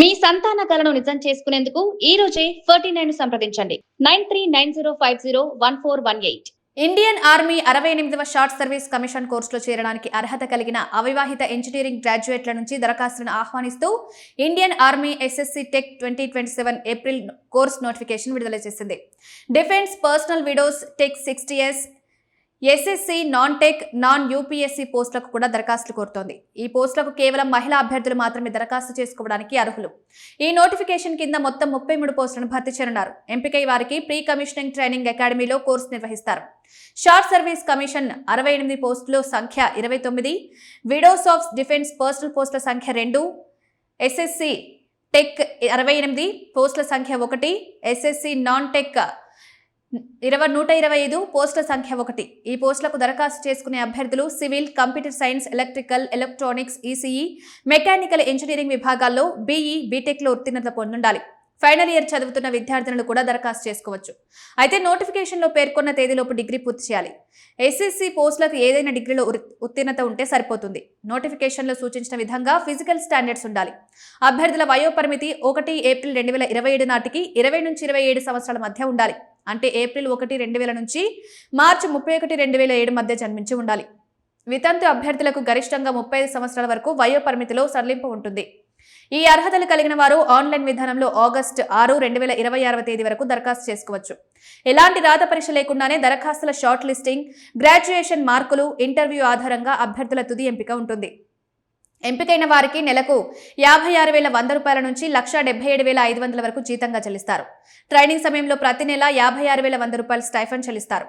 మీ సంతాన కలను నిజం చేసుకునేందుకు ఈ రోజే 49 సంప్రదించండి 9390501418. ఇండియన్ ఆర్మీ 68వ షార్ట్ సర్వీస్ కమిషన్ కోర్సులో చేరడానికి అర్హత కలిగిన అవివాహిత ఇంజనీరింగ్ గ్రాడ్యుయేట్ల నుంచి దరఖాస్తులను ఆహ్వానిస్తూ Indian army SSC tech 2027 April course notification విడుదల చేసింది. Defence personnel widows tech 60S SSC non tech non UPSC పోస్టులకు కూడా దరఖాస్తులు కోరుతోంది. ఈ పోస్టులకు కేవలం మహిళా అభ్యర్థులు మాత్రమే దరఖాస్తు చేసుకోవడానికి అర్హులు. ఈ నోటిఫికేషన్ కింద మొత్తం 33 పోస్టులను భర్తీ చేయనున్నారు. ఎంపికై వారికి ప్రీ కమిషనింగ్ ట్రైనింగ్ అకాడమీలో కోర్సు నిర్వహిస్తారు. షార్ట్ సర్వీస్ కమిషన్ 68 పోస్టుల సంఖ్య 29, విడోస్ ఆఫ్ డిఫెన్స్ పర్సనల్ పోస్టుల సంఖ్య 2, ఎస్ఎస్సి టెక్ 68 పోస్టుల సంఖ్య 1, ఎస్ఎస్సి నాన్ టెక్ 125 పోస్టుల సంఖ్య 1. ఈ పోస్టులకు దరఖాస్తు చేసుకునే అభ్యర్థులు civil, computer science, electrical, electronics, ECE, mechanical engineering విభాగాల్లో బీఈ, బీటెక్లో ఉత్తీర్ణత పొందుండాలి. ఫైనల్ ఇయర్ చదువుతున్న విద్యార్థులను కూడా దరఖాస్తు చేసుకోవచ్చు. అయితే నోటిఫికేషన్లో పేర్కొన్న తేదీలోపు డిగ్రీ పూర్తి చేయాలి. ఎస్ఎస్సి పోస్టులకు ఏదైనా డిగ్రీలో ఉత్తీర్ణత ఉంటే సరిపోతుంది. నోటిఫికేషన్లో సూచించిన విధంగా ఫిజికల్ స్టాండర్డ్స్ ఉండాలి. అభ్యర్థుల వయోపరిమితి 1 ఏప్రిల్ 2027 నాటికి 20 నుంచి 27 సంవత్సరాల మధ్య ఉండాలి. అంటే ఏప్రిల్ 1, 2000 నుంచి మార్చి 31, 2007 మధ్య జన్మించి ఉండాలి. వితంతు అభ్యర్థులకు గరిష్టంగా 35 సంవత్సరాల వరకు వయోపరిమితిలో సడలింపు ఉంటుంది. ఈ అర్హతలు కలిగిన వారు ఆన్లైన్ విధానంలో ఆగస్టు 6, 2026 తేదీ వరకు దరఖాస్తు చేసుకోవచ్చు. ఎలాంటి రాత పరీక్ష లేకుండానే దరఖాస్తుల షార్ట్ లిస్టింగ్, గ్రాడ్యుయేషన్ మార్కులు, ఇంటర్వ్యూ ఆధారంగా అభ్యర్థుల తుది ఎంపిక ఉంటుంది. ఎంపికైన వారికి నెలకు 56,100 రూపాయల నుంచి 1,77,500 వరకు జీతంగా చెల్లిస్తారు. ట్రైనింగ్ సమయంలో ప్రతి నెల 56,100 రూపాయల స్టైఫండ్ చెల్లిస్తారు.